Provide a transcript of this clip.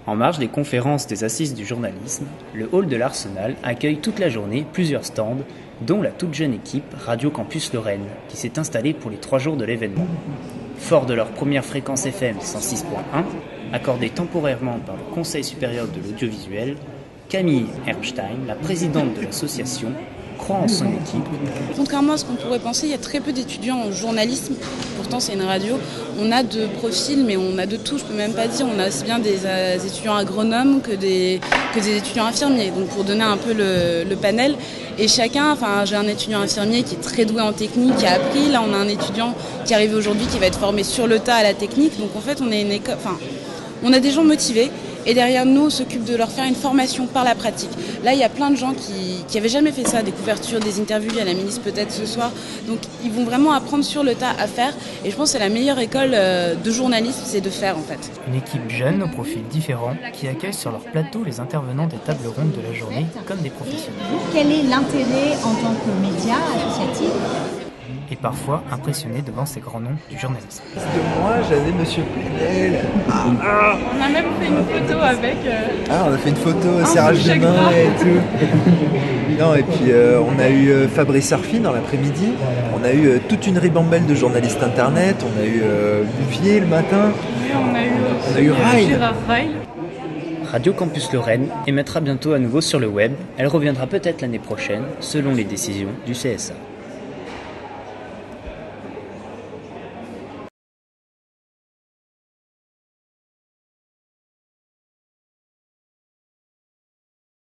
En marge des conférences des Assises du journalisme, le hall de l'Arsenal accueille toute la journée plusieurs stands, dont la toute jeune équipe Radio Campus Lorraine, qui s'est installée pour les 3 jours de l'événement. Fort de leur première fréquence FM 106.1, accordée temporairement par le Conseil supérieur de l'audiovisuel, Camille Ermstein, la présidente de l'association, croit en son équipe. Contrairement à ce qu'on pourrait penser, il y a très peu d'étudiants en journalisme. Pourtant, c'est une radio. On a de profils, mais on a de tout. Je peux même pas dire. On a aussi bien des étudiants agronomes que des étudiants infirmiers. Donc, pour donner un peu le panel. Et chacun, j'ai un étudiant infirmier qui est très doué en technique, qui a appris. Là, on a un étudiant qui arrive aujourd'hui, qui va être formé sur le tas à la technique. Donc, en fait, on est une école. On a des gens motivés. Et derrière nous, on s'occupe de leur faire une formation par la pratique. Là, il y a plein de gens qui n'avaient jamais fait ça, des couvertures, des interviews, il y a la ministre peut-être ce soir. Donc, ils vont vraiment apprendre sur le tas à faire. Et je pense que c'est la meilleure école de journalisme, c'est de faire en fait. Une équipe jeune, aux profils différents, qui accueille sur leur plateau les intervenants des tables rondes de la journée comme des professionnels. Quel est l'intérêt en tant que média associatif ? Et parfois impressionné devant ces grands noms du journalisme. Moi, j'avais Monsieur Plenel. On a même fait une photo avec... on a fait une photo, serrage de main et tout. Non, et puis on a eu Fabrice Arfi dans l'après-midi. On a eu toute une ribambelle de journalistes internet. On a eu Bouvier le matin. Oui, on a eu Rail. Gérard Rail. Radio Campus Lorraine émettra bientôt à nouveau sur le web. Elle reviendra peut-être l'année prochaine, selon les décisions du CSA.